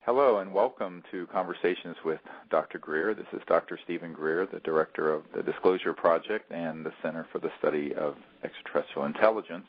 Hello and welcome to Conversations with Dr. Greer. This is Dr. Stephen Greer, the director of the Disclosure Project and the Center for the Study of Extraterrestrial Intelligence.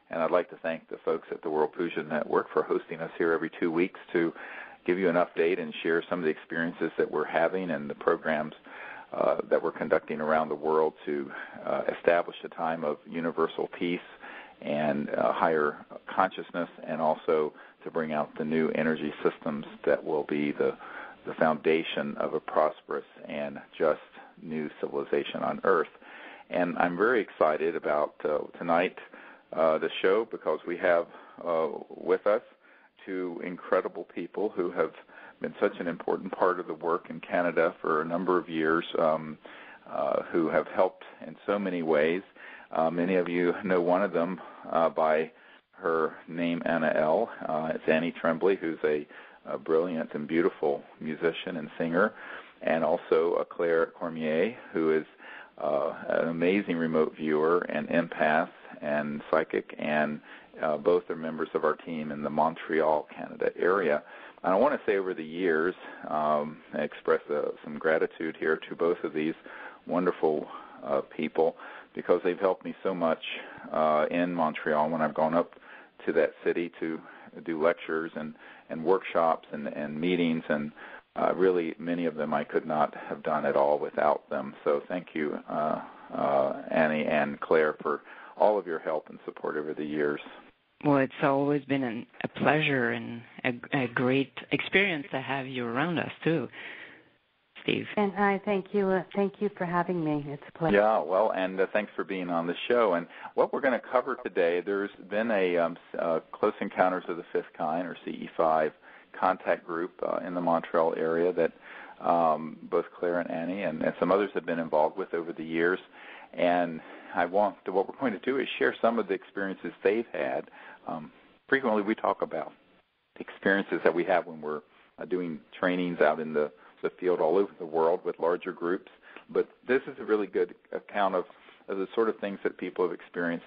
And I'd like to thank the folks at the World Puja Network for hosting us here every 2 weeks to give you an update and share some of the experiences that we're having and the programs that we're conducting around the world to establish a time of universal peace and higher consciousness, and also to bring out the new energy systems that will be the foundation of a prosperous and just new civilization on Earth. And I'm very excited about tonight, the show, because we have with us two incredible people who have been such an important part of the work in Canada for a number of years, who have helped in so many ways. Many of you know one of them by her name, Anael. It's Annie Tremblay, who's a brilliant and beautiful musician and singer, and also Claire Cormier, who is an amazing remote viewer and empath and psychic, and both are members of our team in the Montreal, Canada area. And I want to say over the years, I express some gratitude here to both of these wonderful people, because they've helped me so much in Montreal when I've gone up to that city to do lectures and workshops and meetings, and really many of them I could not have done at all without them. So thank you, Annie and Claire, for all of your help and support over the years. Well, it's always been a pleasure and a great experience to have you around us, too, Steve. And I thank you. Thank you for having me. It's a pleasure. Yeah, well, and thanks for being on the show. And what we're going to cover today, there's been a Close Encounters of the Fifth Kind, or CE5, contact group in the Montreal area that both Claire and Annie and some others have been involved with over the years. And what we're going to do is share some of the experiences they've had. Frequently we talk about experiences that we have when we're doing trainings out in the field all over the world with larger groups, but this is a really good account of the sort of things that people have experienced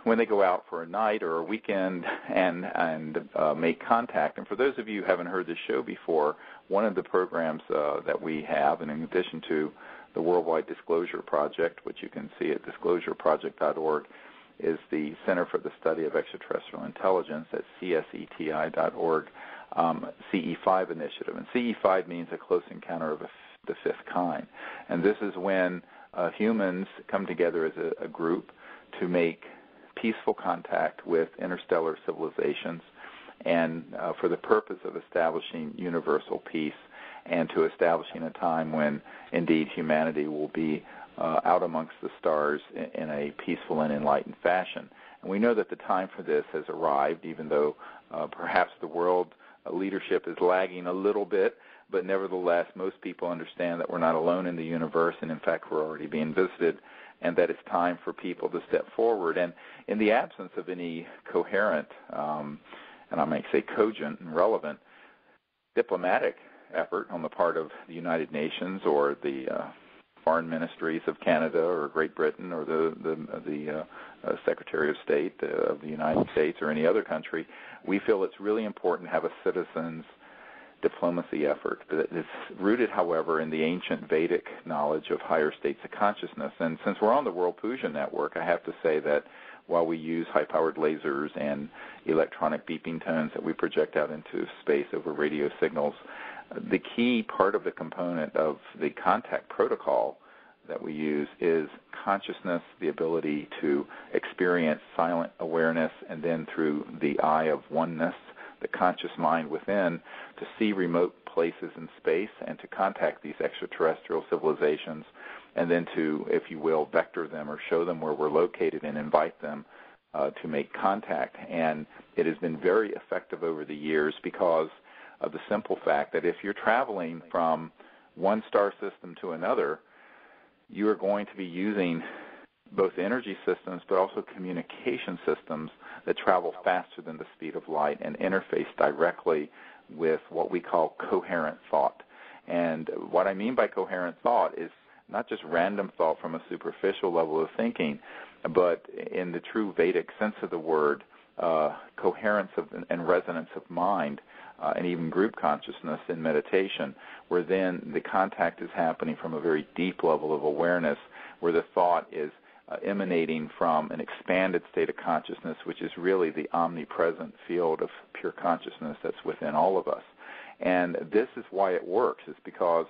when they go out for a night or a weekend and make contact. And for those of you who haven't heard this show before, one of the programs that we have, and in addition to the Worldwide Disclosure Project, which you can see at disclosureproject.org, is the Center for the Study of Extraterrestrial Intelligence at CSETI.org. CE5 initiative. And CE5 means a close encounter of the fifth kind. And this is when humans come together as a group to make peaceful contact with interstellar civilizations, and for the purpose of establishing universal peace and to establishing a time when indeed humanity will be out amongst the stars in a peaceful and enlightened fashion. And we know that the time for this has arrived, even though perhaps the world leadership is lagging a little bit, but nevertheless, most people understand that we're not alone in the universe, and in fact, we're already being visited, and that it's time for people to step forward. And in the absence of any coherent, and I might say cogent and relevant, diplomatic effort on the part of the United Nations or the foreign ministries of Canada or Great Britain or the Secretary of State of the United States or any other country, we feel it's really important to have a citizens' diplomacy effort. It's rooted, however, in the ancient Vedic knowledge of higher states of consciousness. And since we're on the World Puja Network, I have to say that while we use high-powered lasers and electronic beeping tones that we project out into space over radio signals, the key part of the component of the contact protocol that we use is consciousness, the ability to experience silent awareness, and then through the eye of oneness, the conscious mind within, to see remote places in space and to contact these extraterrestrial civilizations, and then to, if you will, vector them or show them where we're located and invite them to make contact. And it has been very effective over the years because of the simple fact that if you're traveling from one star system to another, you are going to be using both energy systems but also communication systems that travel faster than the speed of light and interface directly with what we call coherent thought. And what I mean by coherent thought is not just random thought from a superficial level of thinking, but in the true Vedic sense of the word, coherence and resonance of mind and even group consciousness in meditation, where then the contact is happening from a very deep level of awareness, where the thought is emanating from an expanded state of consciousness, which is really the omnipresent field of pure consciousness that's within all of us. And this is why it works, is because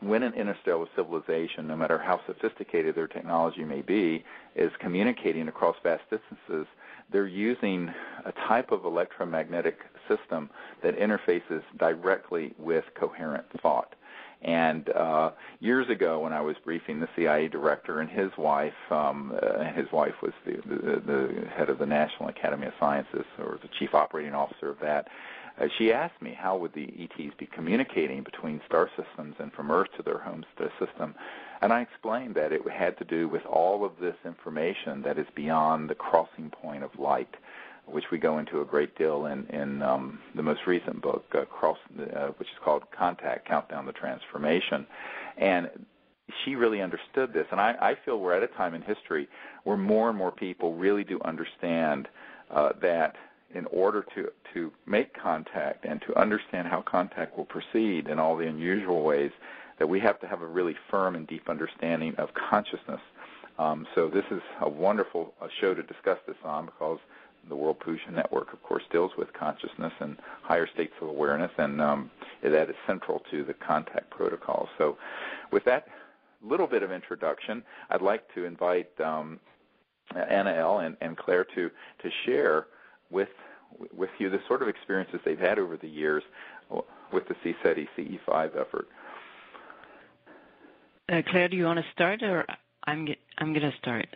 when an interstellar civilization, no matter how sophisticated their technology may be, is communicating across vast distances, they're using a type of electromagnetic system that interfaces directly with coherent thought. And years ago, when I was briefing the CIA director and his wife was the head of the National Academy of Sciences, or the chief operating officer of that, she asked me how would the ETs be communicating between star systems and from Earth to their home system. And I explained that it had to do with all of this information that is beyond the crossing point of light, which we go into a great deal in the most recent book, which is called Contact, Countdown to Transformation. And she really understood this. And I feel we're at a time in history where more and more people really do understand that in order to make contact and to understand how contact will proceed in all the unusual ways, that we have to have a really firm and deep understanding of consciousness. So this is a wonderful show to discuss this on, because the World Puja Network, of course, deals with consciousness and higher states of awareness, and that is central to the contact protocol. So with that little bit of introduction, I'd like to invite Anael and Claire to share with you the sort of experiences they've had over the years with the CSETI CE5 effort. Claire, do you want to start, or I'm going to start?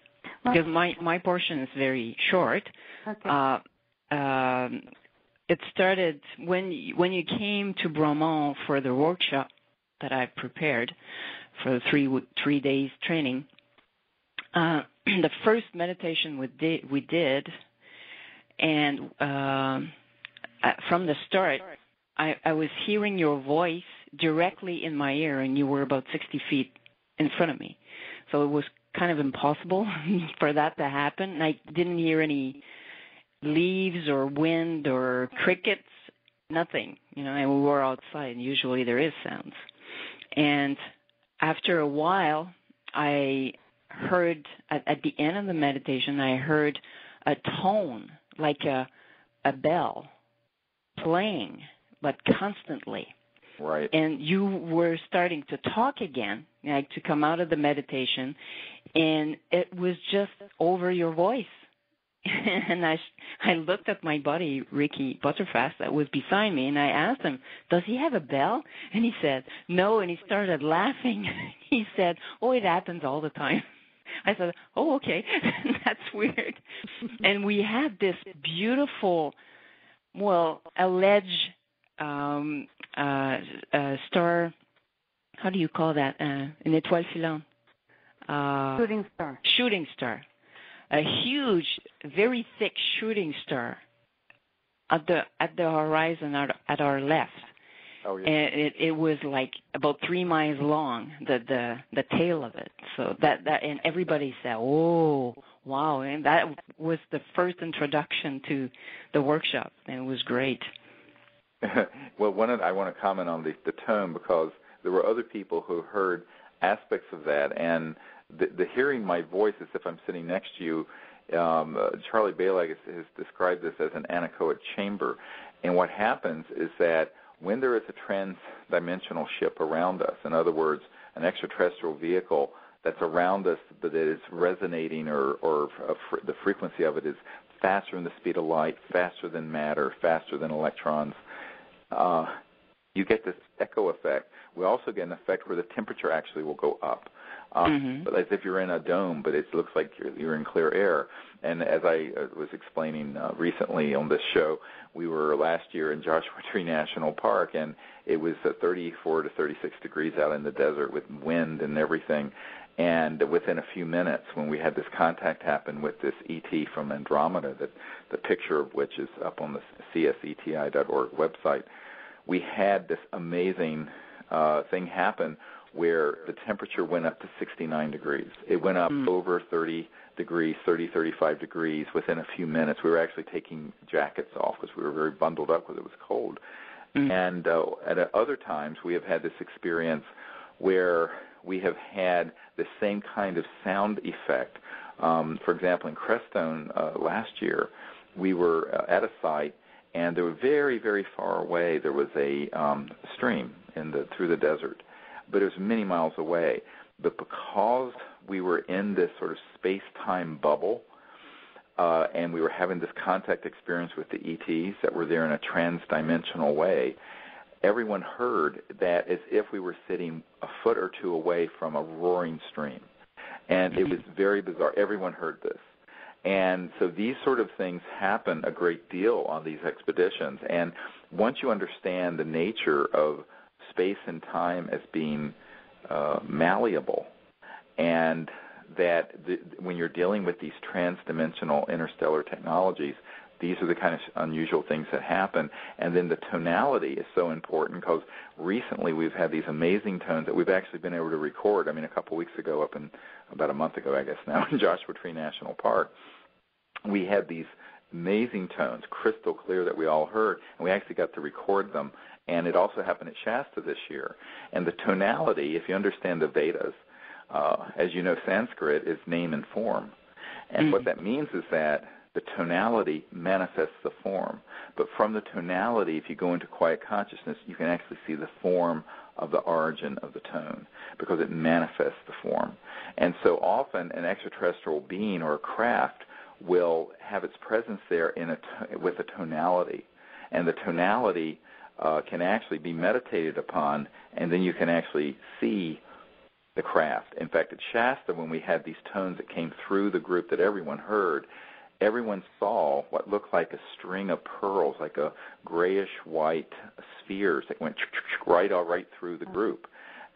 Because my portion is very short. Okay. It started when you came to Bromont for the workshop that I prepared for the 3 days training. The first meditation we did, and from the start, I was hearing your voice directly in my ear, and you were about 60 feet in front of me. So it was kind of impossible for that to happen. And I didn't hear any leaves or wind or crickets, nothing, and we were outside, and usually there is sounds. And after a while, I heard, at the end of the meditation, I heard a tone, like a bell, playing, but constantly. Right. And you were starting to talk again, like to come out of the meditation, and it was just over your voice. And I looked at my buddy, Ricky Butterfast, that was beside me, and I asked him, does he have a bell? And he said, no, and he started laughing. He said, oh, it happens all the time. I said, oh, okay, that's weird. And we had this beautiful, alleged star, how do you call that? An étoile filante. Shooting star. Shooting star. A huge, very thick shooting star at the horizon at our left. Oh, yeah. And it was like about 3 miles long, the tail of it. So that and everybody said, "Oh, wow!" And that was the first introduction to the workshop, and it was great. Well, I want to comment on the tone, because there were other people who heard aspects of that, and the hearing my voice as if I'm sitting next to you. Charlie Balag has described this as an anechoic chamber, and what happens is that when there is a trans-dimensional ship around us, in other words, an extraterrestrial vehicle that's around us but that is resonating, or the frequency of it is faster than the speed of light, faster than matter, faster than electrons, you get this echo effect. We also get an effect where the temperature actually will go up, but as if you're in a dome, but it looks like you're in clear air. And as I was explaining recently on this show, we were last year in Joshua Tree National Park, and it was 34 to 36 degrees out in the desert with wind and everything. And within a few minutes, when we had this contact happen with this ET from Andromeda, the picture of which is up on the CSETI.org website, we had this amazing thing happen where the temperature went up to 69 degrees. It went up over 30 degrees, 35 degrees within a few minutes. We were actually taking jackets off because we were very bundled up because it was cold. And at other times we have had this experience where we have had the same kind of sound effect. For example, in Crestone last year, we were at a site, and they were very, very far away. There was a stream through the desert, but it was many miles away. But because we were in this sort of space-time bubble, and we were having this contact experience with the ETs that were there in a trans-dimensional way, everyone heard that as if we were sitting a foot or two away from a roaring stream. And it was very bizarre. Everyone heard this. And so these sort of things happen a great deal on these expeditions. And once you understand the nature of space and time as being malleable, and that when you're dealing with these trans-dimensional interstellar technologies, these are the kind of unusual things that happen. And then the tonality is so important because recently we've had these amazing tones that we've actually been able to record. I mean, a couple weeks ago, about a month ago, I guess now, in Joshua Tree National Park, we had these amazing tones, crystal clear, that we all heard, and we actually got to record them. And it also happened at Shasta this year. And the tonality, if you understand the Vedas, as you know, Sanskrit is name and form. And what that means is that the tonality manifests the form. But from the tonality, if you go into quiet consciousness, you can actually see the form of the origin of the tone because it manifests the form. And so often an extraterrestrial being or a craft will have its presence there with a tonality. And the tonality can actually be meditated upon, and then you can actually see the craft. In fact, at Shasta, when we had these tones that came through the group that everyone heard, everyone saw what looked like a string of pearls, like a grayish-white spheres that went right through the group.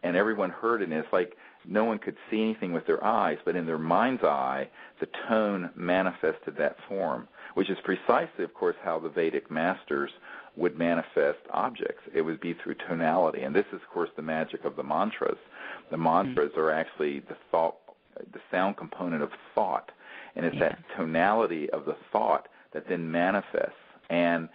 And everyone heard it, and it's like no one could see anything with their eyes, but in their mind's eye, the tone manifested that form, which is precisely, of course, how the Vedic masters would manifest objects. It would be through tonality. And this is, of course, the magic of the mantras. The mantras are actually the sound component of thought. And it's that tonality of the thought that then manifests. And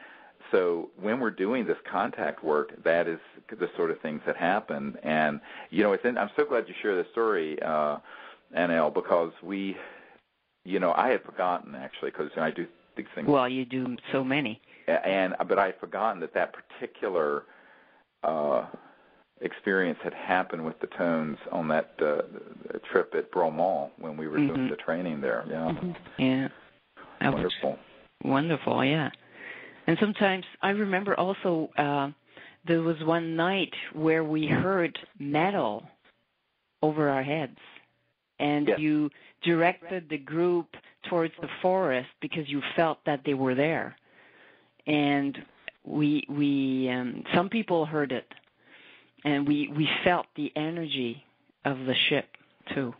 so when we're doing this contact work, that is the sort of things that happen. And, you know, I'm so glad you shared this story, Anael, because I had forgotten, actually, because I do these things. Well, you do so many. But I had forgotten that particular experience had happened with the tones on that trip at Bromont when we were doing the training there. Yeah. Yeah. Wonderful. Wonderful, yeah. And sometimes I remember also there was one night where we heard metal over our heads, and you directed the group towards the forest because you felt that they were there. And we some people heard it, and we felt the energy of the ship too.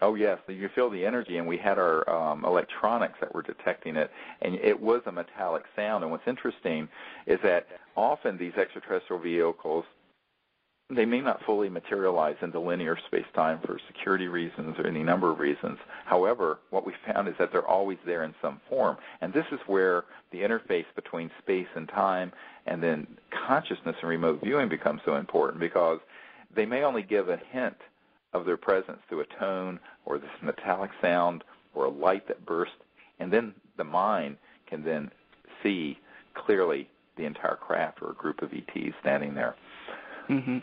Oh, yes, you feel the energy, and we had our electronics that were detecting it, and it was a metallic sound. And what's interesting is that often these extraterrestrial vehicles, they may not fully materialize into linear space-time for security reasons or any number of reasons. However, what we found is that they're always there in some form. And this is where the interface between space and time and then consciousness and remote viewing becomes so important, because they may only give a hint of their presence through a tone or this metallic sound or a light that bursts, and then the mind can then see clearly the entire craft or a group of ETs standing there. Mm-hmm.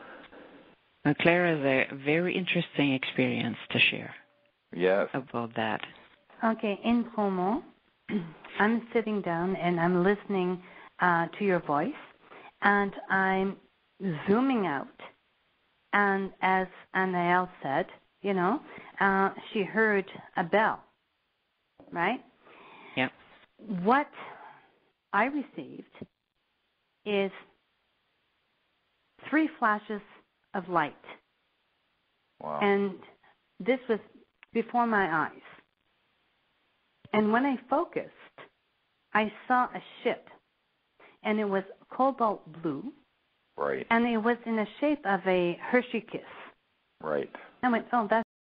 Now, Claire has a very interesting experience to share. Yes. About that. Okay, in Bromont, I'm sitting down and I'm listening to your voice, and I'm zooming out. And as Anael said, she heard a bell, right? Yeah. What I received is 3 flashes of light. Wow. And this was before my eyes. And when I focused, I saw a ship, and it was cobalt blue. Right. And it was in the shape of a Hershey kiss. Right. I went, oh, that's